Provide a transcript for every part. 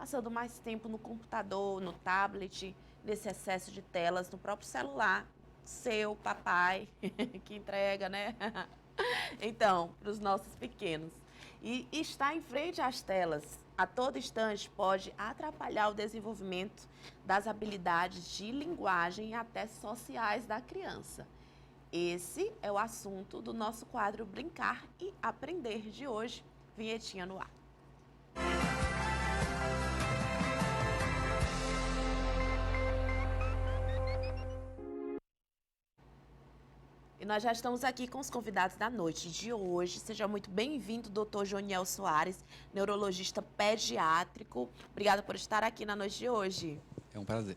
passando mais tempo no computador, no tablet, nesse excesso de telas, no próprio celular. Seu papai que entrega, né? Então, para os nossos pequenos. E estar em frente às telas a todo instante pode atrapalhar o desenvolvimento das habilidades de linguagem e até sociais da criança. Esse é o assunto do nosso quadro Brincar e Aprender de hoje. Vinhetinha no ar. E nós já estamos aqui com os convidados da noite de hoje. Seja muito bem-vindo, Dr. Joniel Soares, neurologista pediátrico. Obrigada por estar aqui na noite de hoje. É um prazer.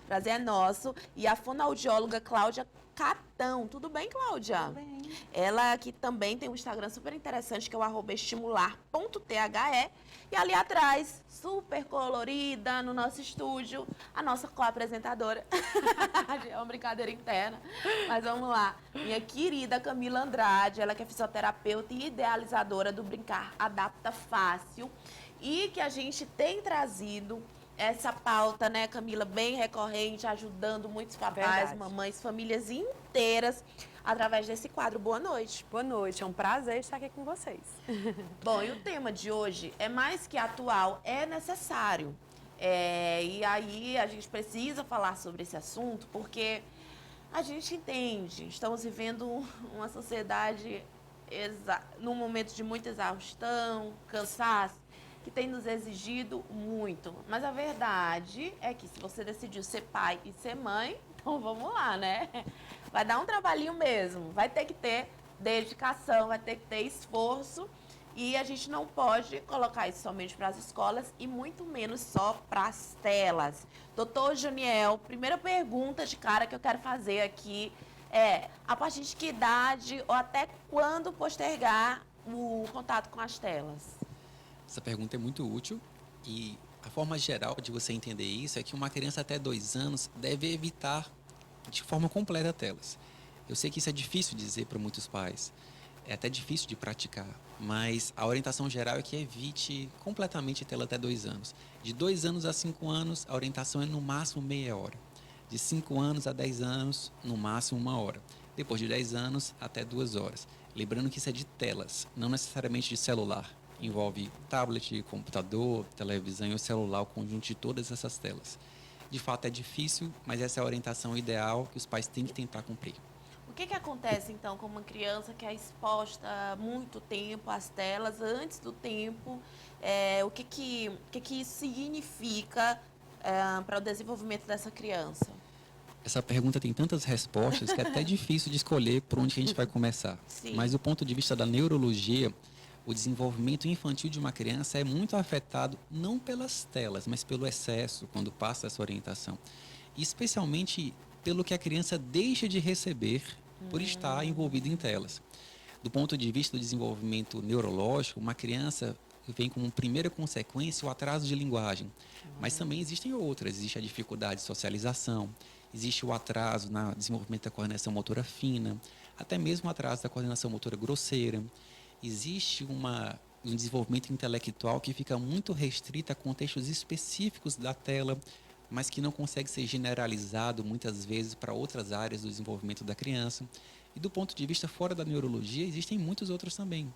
Prazer é nosso. E a fonoaudióloga Cláudia Catão. Tudo bem, Cláudia? Tudo bem. Ela que também tem um Instagram super interessante, que é o @estimular.the. E ali atrás, super colorida, no nosso estúdio, a nossa co-apresentadora. É uma brincadeira interna, mas vamos lá. Minha querida Camila Andrade, ela que é fisioterapeuta e idealizadora do Brincar Adapta Fácil. E que a gente tem trazido essa pauta, né, Camila, bem recorrente, ajudando muitos papais, Verdade. mamães, famílias inteiras, através desse quadro. Boa noite. Boa noite, é um prazer estar aqui com vocês. Bom, e o tema de hoje é mais que atual, é necessário. E aí a gente precisa falar sobre esse assunto, porque a gente entende, estamos vivendo uma sociedade num momento de muita exaustão, cansaço, que tem nos exigido muito. Mas a verdade é que se você decidiu ser pai e ser mãe, então vamos lá, né? Vai dar um trabalhinho mesmo, vai ter que ter dedicação, vai ter que ter esforço. E a gente não pode colocar isso somente para as escolas e muito menos só para as telas. Doutor Joniel, primeira pergunta de cara que eu quero fazer aqui é: a partir de que idade ou até quando postergar o contato com as telas? Essa pergunta é muito útil e a forma geral de você entender isso é que uma criança até 2 anos deve evitar de forma completa telas. Eu sei que isso é difícil dizer para muitos pais, é até difícil de praticar, mas a orientação geral é que evite completamente tela até 2 anos. De 2 anos a 5 anos, a orientação é no máximo meia hora. De 5 anos a 10 anos, no máximo 1 hora. Depois de 10 anos, até 2 horas. Lembrando que isso é de telas, não necessariamente de celular. Envolve tablet, computador, televisão e o celular, o conjunto de todas essas telas. De fato é difícil, mas essa é a orientação ideal que os pais têm que tentar cumprir. O que acontece, então, com uma criança que é exposta há muito tempo às telas, antes do tempo? O que isso significa para o desenvolvimento dessa criança? Essa pergunta tem tantas respostas que é até difícil de escolher por onde a gente vai começar. Sim. Mas do ponto de vista da neurologia, o desenvolvimento infantil de uma criança é muito afetado não pelas telas, mas pelo excesso, quando passa essa orientação. E especialmente pelo que a criança deixa de receber por estar envolvida em telas. Do ponto de vista do desenvolvimento neurológico, uma criança vem como primeira consequência o atraso de linguagem. Mas também existem outras. Existe a dificuldade de socialização, existe o atraso no desenvolvimento da coordenação motora fina, até mesmo o atraso da coordenação motora grosseira. Existe um desenvolvimento intelectual que fica muito restrito a contextos específicos da tela, mas que não consegue ser generalizado muitas vezes para outras áreas do desenvolvimento da criança. E do ponto de vista fora da neurologia, existem muitos outros também.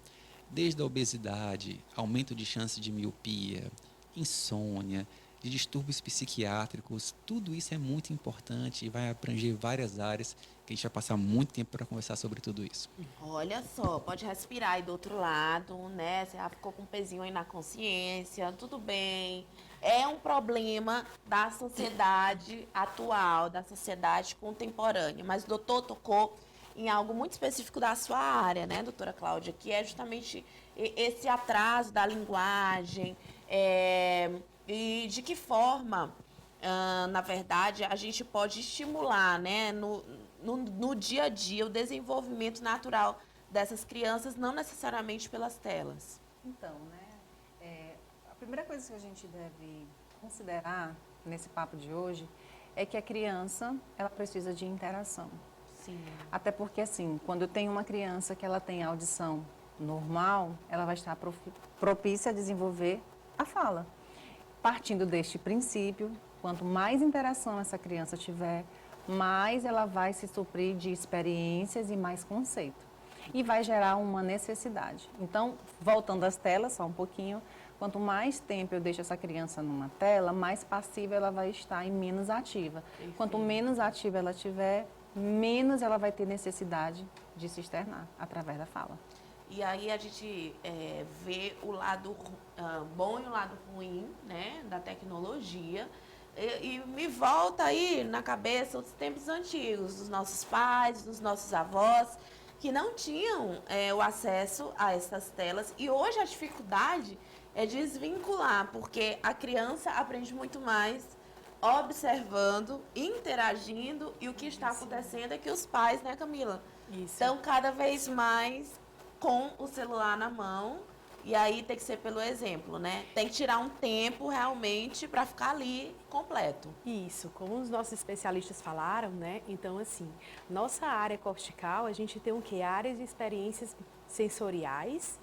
Desde a obesidade, aumento de chance de miopia, insônia, de distúrbios psiquiátricos, tudo isso é muito importante e vai abranger várias áreas que a gente vai passar muito tempo para conversar sobre tudo isso. Olha só, pode respirar aí do outro lado, né? Você já ficou com um pezinho aí na consciência, tudo bem. É um problema da sociedade atual, da sociedade contemporânea. Mas o doutor tocou em algo muito específico da sua área, né, doutora Cláudia? Que é justamente esse atraso da linguagem, e de que forma, na verdade, a gente pode estimular, né, no dia a dia o desenvolvimento natural dessas crianças, não necessariamente pelas telas. Então, a primeira coisa que a gente deve considerar nesse papo de hoje é que a criança, ela precisa de interação. Sim. Até porque, assim, quando eu tenho uma criança que ela tem audição normal, ela vai estar propícia a desenvolver a fala. partindo deste princípio, quanto mais interação essa criança tiver, mais ela vai se suprir de experiências e mais conceito. E vai gerar uma necessidade. Então, voltando às telas, só um pouquinho, quanto mais tempo eu deixo essa criança numa tela, mais passiva ela vai estar e menos ativa. Perfeito. Quanto menos ativa ela tiver, menos ela vai ter necessidade de se externar através da fala. E aí a gente vê o lado bom e o lado ruim, né, da tecnologia. E me volta aí na cabeça os tempos antigos, dos nossos pais, dos nossos avós, que não tinham o acesso a essas telas. E hoje a dificuldade é desvincular, porque a criança aprende muito mais observando, interagindo, e o que está acontecendo é que os pais, né, Camila, estão cada vez mais com o celular na mão. E aí tem que ser pelo exemplo, né? Tem que tirar um tempo realmente para ficar ali completo. Isso, como os nossos especialistas falaram, né? Então, assim, nossa área cortical, a gente tem o quê? Áreas de experiências sensoriais,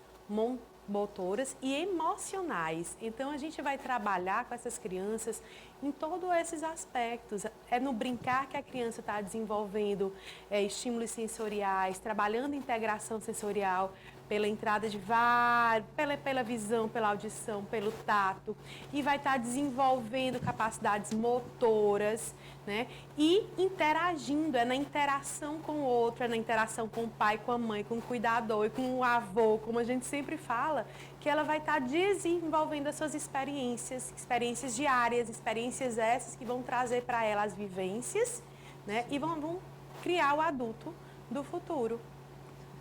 motoras e emocionais. Então, a gente vai trabalhar com essas crianças em todos esses aspectos. É no brincar que a criança está desenvolvendo estímulos sensoriais, trabalhando integração sensorial, pela entrada de vários, pela visão, pela audição, pelo tato, e vai estar desenvolvendo capacidades motoras, né? E interagindo, é na interação com o outro, é na interação com o pai, com a mãe, com o cuidador e com o avô, como a gente sempre fala, que ela vai estar desenvolvendo as suas experiências diárias, experiências essas que vão trazer para ela as vivências, né? E vão criar o adulto do futuro.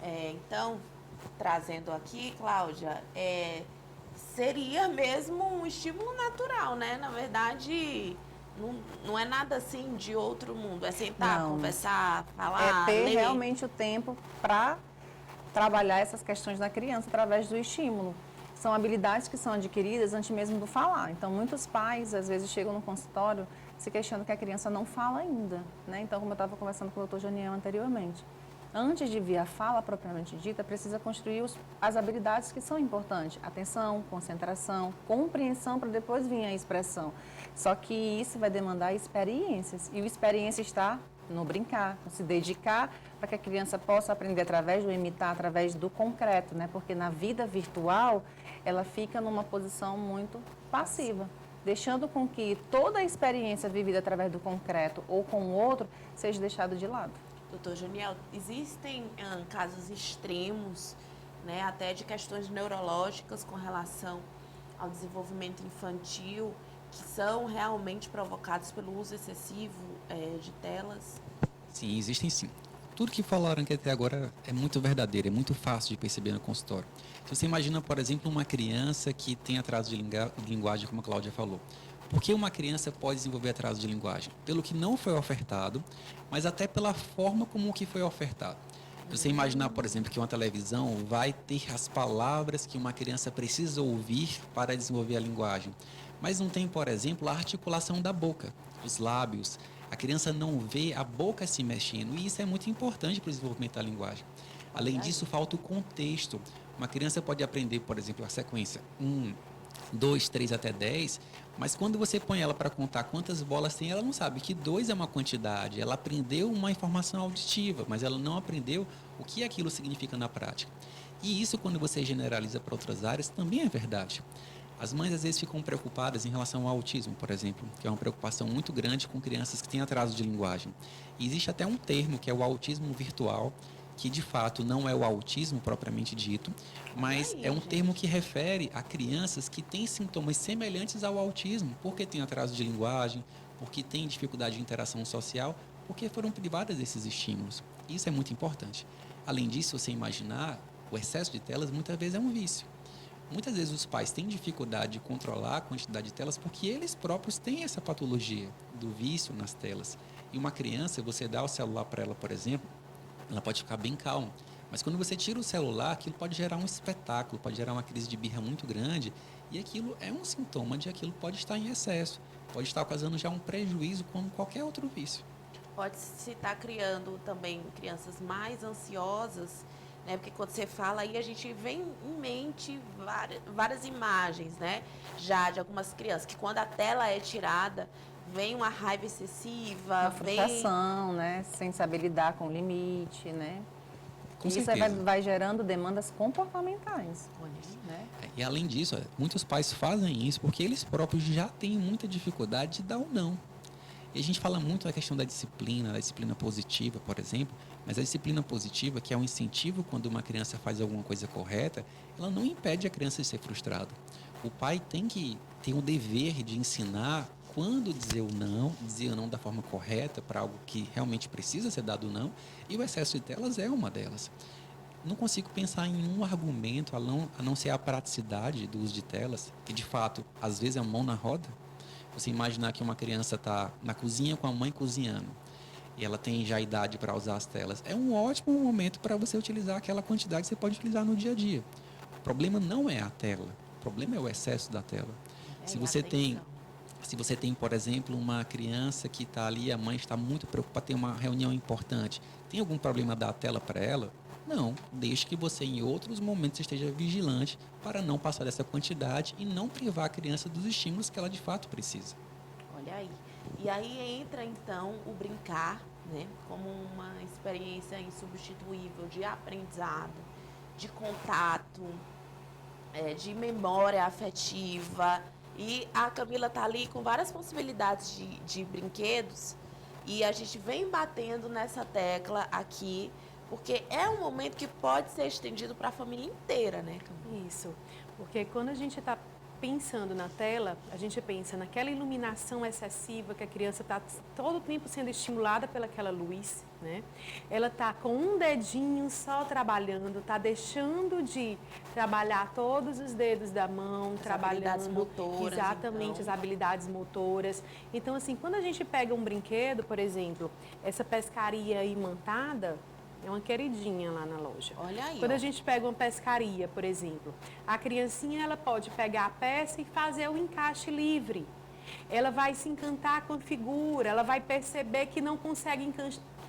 Então, trazendo aqui, Cláudia, seria mesmo um estímulo natural, né? Na verdade, não é nada assim de outro mundo. É sentar, conversar, falar, É ter ler. realmente o tempo para trabalhar essas questões na criança através do estímulo. São habilidades que são adquiridas antes mesmo do falar. Então, muitos pais, às vezes, chegam no consultório se questionando que a criança não fala ainda, né? Então, como eu estava conversando com o doutor Janiel anteriormente, antes de vir a fala propriamente dita, precisa construir as habilidades que são importantes. Atenção, concentração, compreensão, para depois vir a expressão. Só que isso vai demandar experiências. E a experiência está no brincar, no se dedicar para que a criança possa aprender através do imitar, através do concreto, né? Porque na vida virtual, ela fica numa posição muito passiva, deixando com que toda a experiência vivida através do concreto ou com o outro seja deixada de lado. Doutor Janiel, existem casos extremos, né, até de questões neurológicas com relação ao desenvolvimento infantil, que são realmente provocados pelo uso excessivo de telas? Sim, existem sim. Tudo que falaram aqui até agora é muito verdadeiro, é muito fácil de perceber no consultório. Se você imagina, por exemplo, uma criança que tem atraso de linguagem, como a Cláudia falou. Por que uma criança pode desenvolver atraso de linguagem? Pelo que não foi ofertado, mas até pela forma como o que foi ofertado. Você imaginar, por exemplo, que uma televisão vai ter as palavras que uma criança precisa ouvir para desenvolver a linguagem, mas não tem, por exemplo, a articulação da boca, os lábios. A criança não vê a boca se mexendo, e isso é muito importante para o desenvolvimento da linguagem. Além disso, falta o contexto. Uma criança pode aprender, por exemplo, a sequência 1, 2, 3 até 10, mas quando você põe ela para contar quantas bolas tem, ela não sabe que 2 é uma quantidade. Ela aprendeu uma informação auditiva, mas ela não aprendeu o que aquilo significa na prática. E isso, quando você generaliza para outras áreas, também é verdade. As mães às vezes ficam preocupadas em relação ao autismo, por exemplo, que é uma preocupação muito grande com crianças que têm atraso de linguagem. E existe até um termo que é o autismo virtual, que de fato não é o autismo propriamente dito, mas é um termo que refere a crianças que têm sintomas semelhantes ao autismo, porque têm atraso de linguagem, porque têm dificuldade de interação social, porque foram privadas desses estímulos. Isso é muito importante. Além disso, você imaginar, o excesso de telas muitas vezes é um vício. Muitas vezes os pais têm dificuldade de controlar a quantidade de telas porque eles próprios têm essa patologia do vício nas telas. E uma criança, você dá o celular para ela, por exemplo, ela pode ficar bem calma. Mas quando você tira o celular, aquilo pode gerar um espetáculo, pode gerar uma crise de birra muito grande, e aquilo é um sintoma de que aquilo pode estar em excesso, pode estar causando já um prejuízo como qualquer outro vício. Pode se estar criando também crianças mais ansiosas, né? Porque quando você fala aí, a gente vem em mente várias imagens, né? Já de algumas crianças, que quando a tela é tirada, vem uma raiva excessiva, Uma frustração, né? Sem saber lidar com o limite, né? Com E isso certeza. vai gerando demandas comportamentais, né? E além disso, muitos pais fazem isso porque eles próprios já têm muita dificuldade de dar o não. E a gente fala muito da questão da disciplina positiva, por exemplo, mas a disciplina positiva, que é um incentivo quando uma criança faz alguma coisa correta, ela não impede a criança de ser frustrada. O pai tem que ter o dever de ensinar quando dizer o não da forma correta para algo que realmente precisa ser dado o não, e o excesso de telas é uma delas. Não consigo pensar em um argumento a não ser a praticidade do uso de telas, que de fato, às vezes é uma mão na roda. Você imaginar que uma criança está na cozinha com a mãe cozinhando e ela tem já idade para usar as telas. É um ótimo momento para você utilizar aquela quantidade que você pode utilizar no dia a dia. O problema não é a tela, o problema é o excesso da tela. Se você tem, por exemplo, uma criança que está ali, a mãe está muito preocupada, tem uma reunião importante, tem algum problema da tela para ela? Não, deixe que você em outros momentos esteja vigilante para não passar dessa quantidade e não privar a criança dos estímulos que ela de fato precisa. Olha aí. E aí entra então o brincar, né, como uma experiência insubstituível de aprendizado, de contato, de memória afetiva. E a Camila está ali com várias possibilidades de brinquedos e a gente vem batendo nessa tecla aqui, porque é um momento que pode ser estendido para a família inteira, né, Camila? Isso, porque quando a gente está pensando na tela, a gente pensa naquela iluminação excessiva que a criança está todo o tempo sendo estimulada pelaquela luz, né? Ela está com um dedinho só trabalhando, está deixando de trabalhar todos os dedos da mão, trabalhando habilidades motoras, exatamente então. as habilidades motoras. Então, assim, quando a gente pega um brinquedo, por exemplo, essa pescaria imantada, é uma queridinha lá na loja. Olha aí, Quando ó. a gente pega uma pescaria, por exemplo, a criancinha ela pode pegar a peça e fazer o encaixe livre. Ela vai se encantar com a figura, ela vai perceber que não consegue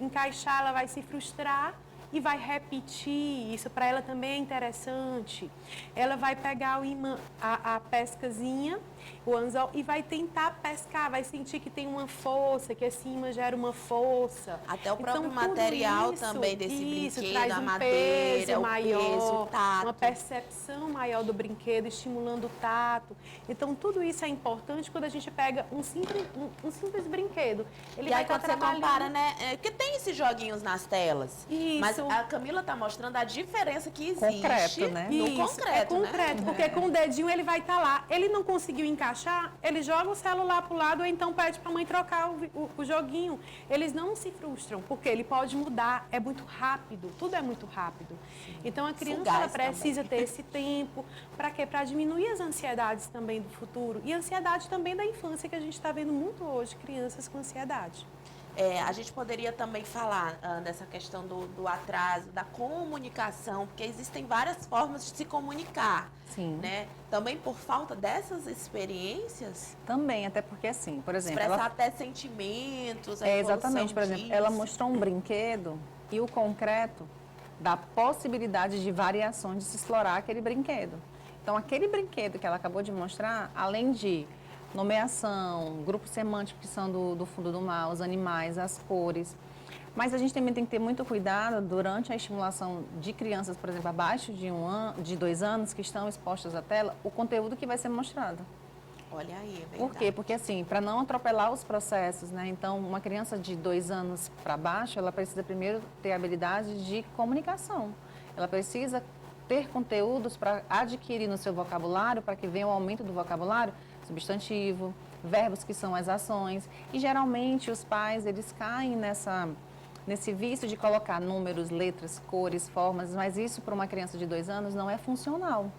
encaixar, ela vai se frustrar e vai repetir. Isso para ela também é interessante. Ela vai pegar o imã, a pescazinha, o anzol, e vai tentar pescar, vai sentir que tem uma força, que esse imã gera uma força. Até o próprio tudo material isso, também desse brinquedo, traz a um madeira, peso o maior, peso, o tato. uma percepção maior do brinquedo, estimulando o tato. Então, tudo isso é importante quando a gente pega um simples brinquedo. Ele E vai aí quando você compara, né? Porque tem esses joguinhos nas telas. Isso. Mas a Camila tá mostrando a diferença que existe Concreto, né? no Isso, concreto, é concreto, né? porque com o dedinho ele vai estar lá. Ele não conseguiu encaixar, ele joga o celular pro lado ou então pede para a mãe trocar o joguinho. Eles não se frustram, porque ele pode mudar, é muito rápido, tudo é muito rápido. Sim. Então a criança ela precisa ter esse tempo, para quê? Para diminuir as ansiedades também do futuro e a ansiedade também da infância, que a gente está vendo muito hoje, crianças com ansiedade. A gente poderia também falar dessa questão do atraso, da comunicação, porque existem várias formas de se comunicar. Sim. Né? Também por falta dessas experiências. Também, até porque assim, por exemplo... Expressar até sentimentos, a exatamente, por disso. exemplo, ela mostrou um brinquedo e o concreto dá possibilidade de variações de se explorar aquele brinquedo. Então, aquele brinquedo que ela acabou de mostrar, além de nomeação, grupo semântico, que são do fundo do mar, os animais, as cores. Mas a gente também tem que ter muito cuidado durante a estimulação de crianças, por exemplo, abaixo de 2 anos, que estão expostas à tela, o conteúdo que vai ser mostrado. Olha aí, é verdade. Por quê? Porque assim, para não atropelar os processos, né? Então, uma criança de 2 anos para baixo, ela precisa primeiro ter habilidade de comunicação. Ela precisa ter conteúdos para adquirir no seu vocabulário, para que venha o aumento do vocabulário, substantivo, verbos que são as ações. E geralmente os pais, eles caem nesse vício de colocar números, letras, cores, formas, mas isso para uma criança de 2 anos não é funcional.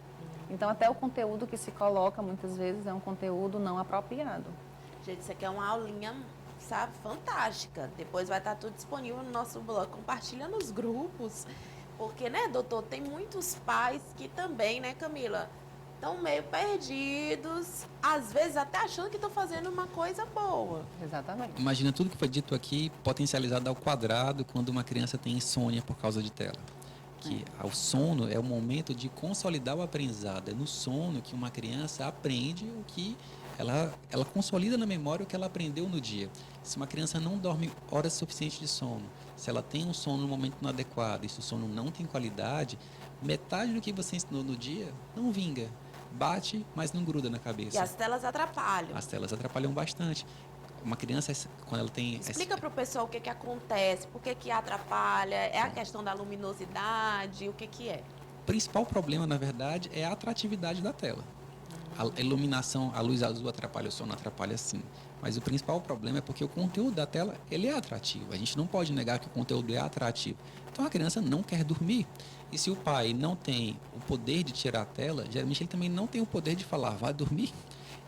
Então até o conteúdo que se coloca muitas vezes é um conteúdo não apropriado. Gente, isso aqui é uma aulinha, sabe, fantástica. Depois vai estar tudo disponível no nosso blog. Compartilha nos grupos. Porque, né, doutor, tem muitos pais que também, né, Camila, estão meio perdidos, às vezes até achando que estão fazendo uma coisa boa. Exatamente. Imagina tudo que foi dito aqui potencializado ao quadrado quando uma criança tem insônia por causa de tela. que o sono é o momento de consolidar o aprendizado. É no sono que uma criança aprende o que ela consolida na memória o que ela aprendeu no dia. Se uma criança não dorme horas suficientes de sono, se ela tem um sono no momento inadequado e se o sono não tem qualidade, metade do que você ensinou no dia não vinga. Bate, mas não gruda na cabeça. E as telas atrapalham. As telas atrapalham bastante. Uma criança, quando ela tem... Explica para o pessoal o que acontece, por que atrapalha, é a questão da luminosidade, o que é? O principal problema, na verdade, é a atratividade da tela. A iluminação, a luz azul atrapalha o sono, atrapalha sim. Mas o principal problema é porque o conteúdo da tela, ele é atrativo. A gente não pode negar que o conteúdo é atrativo. Então a criança não quer dormir. E se o pai não tem o poder de tirar a tela, geralmente ele também não tem o poder de falar, vá dormir.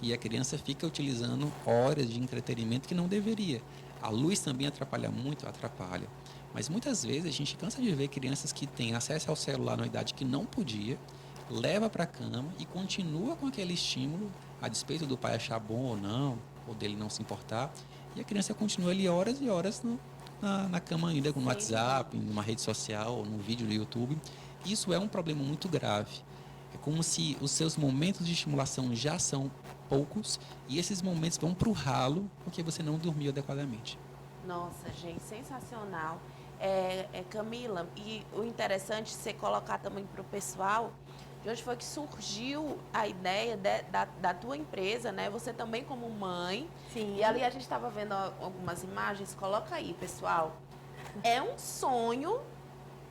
E a criança fica utilizando horas de entretenimento que não deveria. A luz também atrapalha muito, atrapalha. Mas muitas vezes a gente cansa de ver crianças que têm acesso ao celular na idade que não podia, leva para a cama e continua com aquele estímulo, a despeito do pai achar bom ou não, ou dele não se importar, e a criança continua ali horas e horas na cama ainda, no WhatsApp, numa rede social, ou num vídeo do YouTube. Isso é um problema muito grave. É como se os seus momentos de estimulação já são poucos e esses momentos vão para o ralo porque você não dormiu adequadamente. Nossa, gente, sensacional. Camila, e o interessante é você colocar também para o pessoal de onde foi que surgiu a ideia da tua empresa, né? Você também como mãe. Sim. E ali a gente estava vendo algumas imagens. Coloca aí, pessoal. É um sonho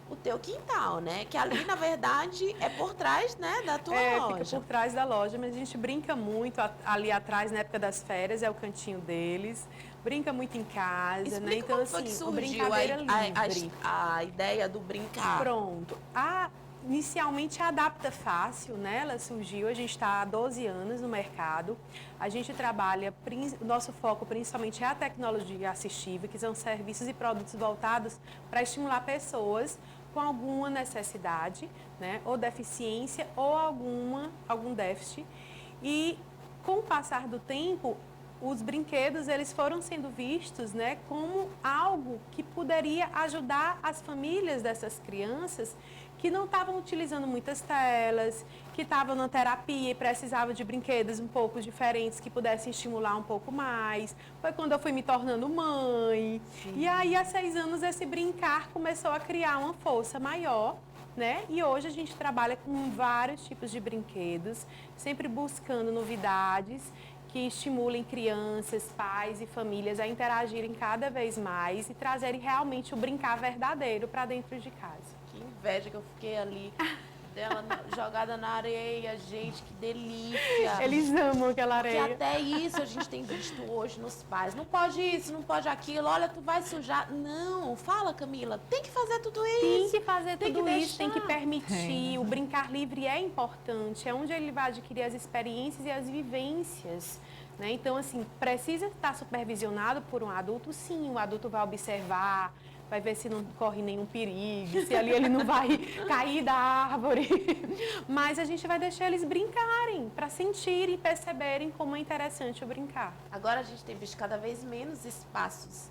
o teu quintal, né? Que ali, na verdade, é por trás, né, da tua loja. Fica por trás da loja, mas a gente brinca muito ali atrás, na época das férias, é o cantinho deles. Brinca muito em casa, Explica né? Então, como assim, foi que surgiu brincadeira livre. a ideia do brincar. Pronto. Inicialmente a Adapta Fácil, né? Ela surgiu, a gente está há 12 anos no mercado. A gente trabalha, o nosso foco principalmente é a tecnologia assistiva, que são serviços e produtos voltados para estimular pessoas com alguma necessidade, né? Ou deficiência ou algum déficit. E com o passar do tempo, os brinquedos eles foram sendo vistos, né, como algo que poderia ajudar as famílias dessas crianças que não estavam utilizando muitas telas, que estavam na terapia e precisavam de brinquedos um pouco diferentes que pudessem estimular um pouco mais. Foi quando eu fui me tornando mãe. Sim. E aí, há 6 anos, esse brincar começou a criar uma força maior, né? E hoje a gente trabalha com vários tipos de brinquedos, sempre buscando novidades que estimulem crianças, pais e famílias a interagirem cada vez mais e trazerem realmente o brincar verdadeiro para dentro de casa. Que inveja que eu fiquei ali, dela jogada na areia, gente, que delícia. Eles amam aquela areia. Porque até isso a gente tem visto hoje nos pais. Não pode isso, não pode aquilo, olha, tu vai sujar. Não, fala, Camila, tem que fazer tudo isso. Tem que fazer tudo isso, tem que É. permitir. O brincar livre é importante, é onde ele vai adquirir as experiências e as vivências. Né? Então, assim, precisa estar supervisionado por um adulto? Sim, o adulto vai observar, vai ver se não corre nenhum perigo, se ali ele não vai cair da árvore. Mas a gente vai deixar eles brincarem, para sentirem e perceberem como é interessante o brincar. Agora a gente tem visto cada vez menos espaços,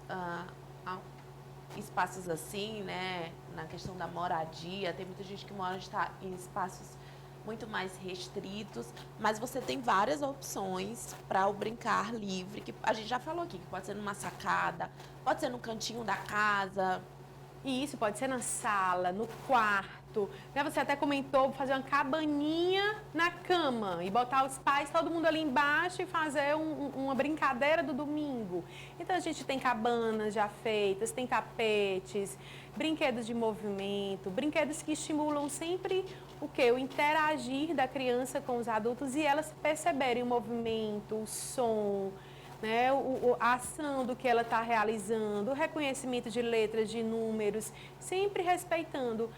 espaços assim, né? Na questão da moradia, tem muita gente que mora em espaços muito mais restritos, mas você tem várias opções para o brincar livre, que a gente já falou aqui, que pode ser numa sacada, pode ser no cantinho da casa. E isso pode ser na sala, no quarto, né? Você até comentou fazer uma cabaninha na cama e botar os pais, todo mundo ali embaixo e fazer uma brincadeira do domingo. Então a gente tem cabanas já feitas, tem tapetes, brinquedos de movimento, brinquedos que estimulam sempre o quê? O interagir da criança com os adultos e elas perceberem o movimento, o som, né? A ação do que ela está realizando, o reconhecimento de letras, de números, sempre respeitando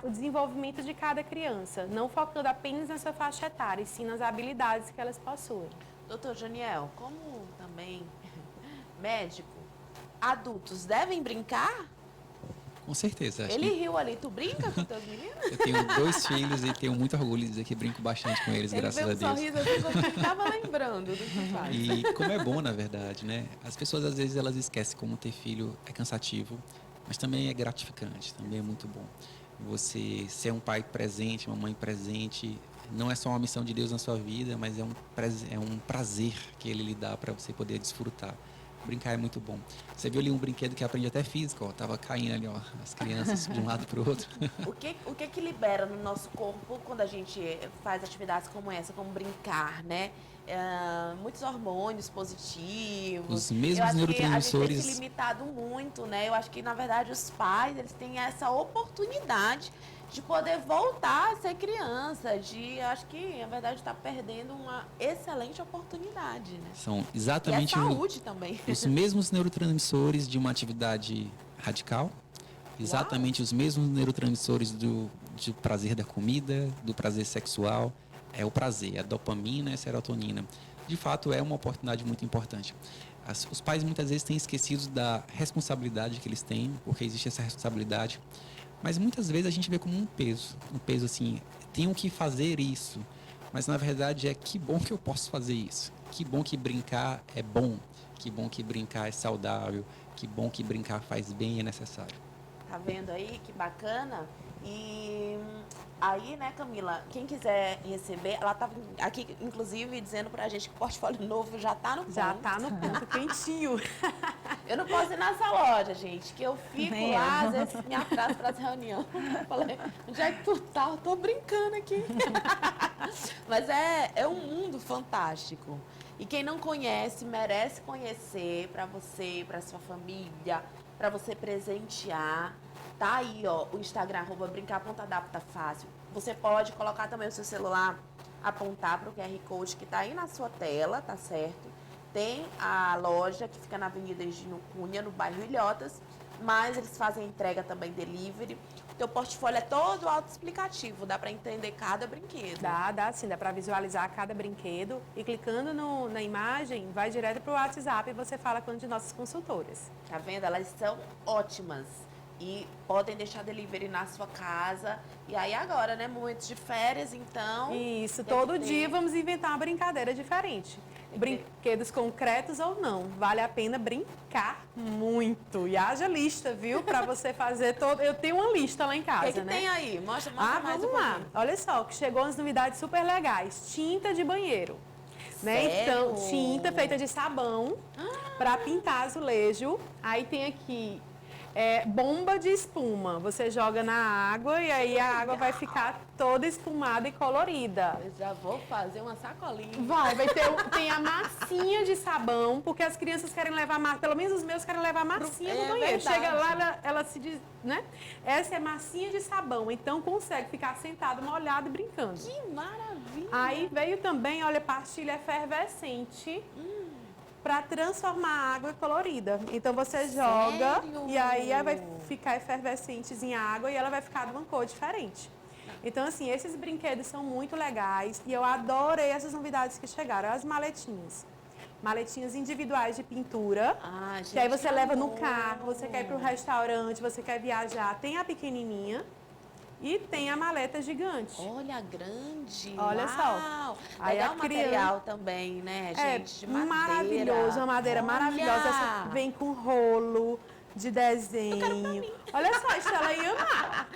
o desenvolvimento de cada criança, não focando apenas nessa faixa etária, e sim nas habilidades que elas possuem. Doutor Janiel, como também médico, adultos devem brincar? Com certeza. Acho Ele que riu ali, tu brinca com teus meninos? eu tenho 2 filhos e tenho muito orgulho de dizer que brinco bastante com eles, graças a Ele Deus. veio um sorriso assim, você estava lembrando do que faz. E como é bom, na verdade, né? As pessoas, às vezes, elas esquecem como ter filho é cansativo, mas também é gratificante, também é muito bom. você ser um pai presente, uma mãe presente. Não é só uma missão de Deus na sua vida, mas é um prazer que Ele lhe dá para você poder desfrutar. Brincar é muito bom. Você viu ali um brinquedo que aprende até física, ó, tava caindo ali, ó, as crianças de um lado para o outro. O que libera no nosso corpo quando a gente faz atividades como essa, como brincar, né? Muitos hormônios positivos. Os mesmos Eu acho neurotransmissores. que a gente tem se limitado muito, né? Eu acho que, na verdade, os pais, eles têm essa oportunidade de poder voltar a ser criança, eu acho que, na verdade, está perdendo uma excelente oportunidade, né? São E exatamente a saúde também. os mesmos neurotransmissores de uma atividade radical, exatamente os mesmos neurotransmissores do prazer da comida, do prazer sexual. É o prazer, a dopamina e a serotonina. De fato, é uma oportunidade muito importante. Os pais muitas vezes têm esquecido da responsabilidade que eles têm, porque existe essa responsabilidade. Mas muitas vezes a gente vê como um peso assim, tenho que fazer isso. Mas na verdade que bom que eu posso fazer isso. Que bom que brincar é bom. Que bom que brincar é saudável. Que bom que brincar faz bem e é necessário. Tá vendo aí que bacana? E aí, né, Camila, quem quiser receber, ela estava aqui, inclusive, dizendo pra gente que o portfólio novo já tá no ponto. Já tá no ponto, quentinho. Eu não posso ir nessa loja, gente, que eu fico Nem lá, eu. às vezes me atraso para as reuniões. Falei, onde é que tu tá? Eu tô brincando aqui. Mas é um mundo fantástico. E quem não conhece, merece conhecer, para você, para sua família, para você presentear. Tá aí, ó, o Instagram, @brincar.adapta fácil. Você pode colocar também o seu celular, apontar para o QR Code que tá aí na sua tela, tá certo? Tem a loja que fica na Avenida Egino Cunha, no bairro Ilhotas, mas eles fazem entrega também delivery. O teu portfólio é todo autoexplicativo, dá para entender cada brinquedo. Dá sim, dá para visualizar cada brinquedo e clicando na imagem, vai direto para o WhatsApp e você fala com uma de nossas consultoras. Tá vendo? Elas são ótimas. E podem deixar delivery na sua casa. E aí agora, né? Momentos de férias, então... Isso, tem todo que ter. dia vamos inventar uma brincadeira diferente. Brinquedos concretos ou não, vale a pena brincar muito. E haja lista, viu? Para você fazer todo... Eu tenho uma lista lá em O casa, que né? tem aí? Mostra mais Vamos um lá. pouquinho. Olha só, que chegou umas novidades super legais. Tinta de banheiro. Né? Sério? Então, tinta feita de sabão para pintar azulejo. Aí tem aqui bomba de espuma. Você joga na água e aí a água vai ficar toda espumada e colorida. Eu já vou fazer uma sacolinha. Tem a massinha de sabão, porque as crianças querem levar massa, pelo menos os meus querem levar massinha no banheiro. verdade. Chega lá, ela se diz, né? Essa é massinha de sabão, então consegue ficar sentado, molhado e brincando. Que maravilha! Aí veio também, olha, pastilha efervescente para transformar a água colorida. Então você joga Sério? e aí vai ficar efervescentezinha a água e ela vai ficar de uma cor diferente. Então, assim, esses brinquedos são muito legais e eu adorei essas novidades que chegaram. As maletinhas. Maletinhas individuais de pintura. Gente, Que aí você que leva no amor. carro, você quer ir para o restaurante, você quer viajar. Tem a pequenininha e tem a maleta gigante. Olha, grande. Olha só. Uau. Aí Legal a o material também, né, gente? De madeira. Maravilhoso, uma madeira Olha. maravilhosa. Essa vem com rolo de desenho. Olha só, a Estela ia amar.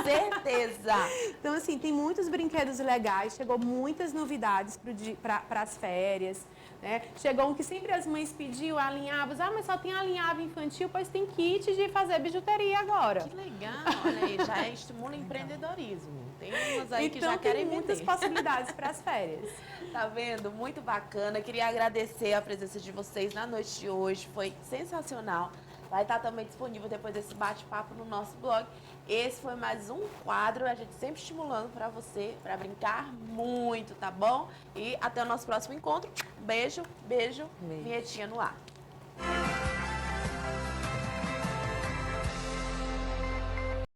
Certeza. Então, assim, tem muitos brinquedos legais, chegou muitas novidades para as férias. Né? Chegou um que sempre as mães pediam, alinhavos. Mas só tem alinhavo infantil, pois tem kit de fazer bijuteria agora. Que legal. Olha aí, já estimula o empreendedorismo. Tem umas aí que Então, já querem tem muitas vender. possibilidades para as férias. Tá vendo? Muito bacana. Queria agradecer a presença de vocês na noite de hoje. Foi sensacional. Vai estar também disponível depois desse bate-papo no nosso blog. Esse foi mais um quadro, a gente sempre estimulando para você, para brincar muito, tá bom? E até o nosso próximo encontro. Beijo, beijo. Vinhetinha no ar.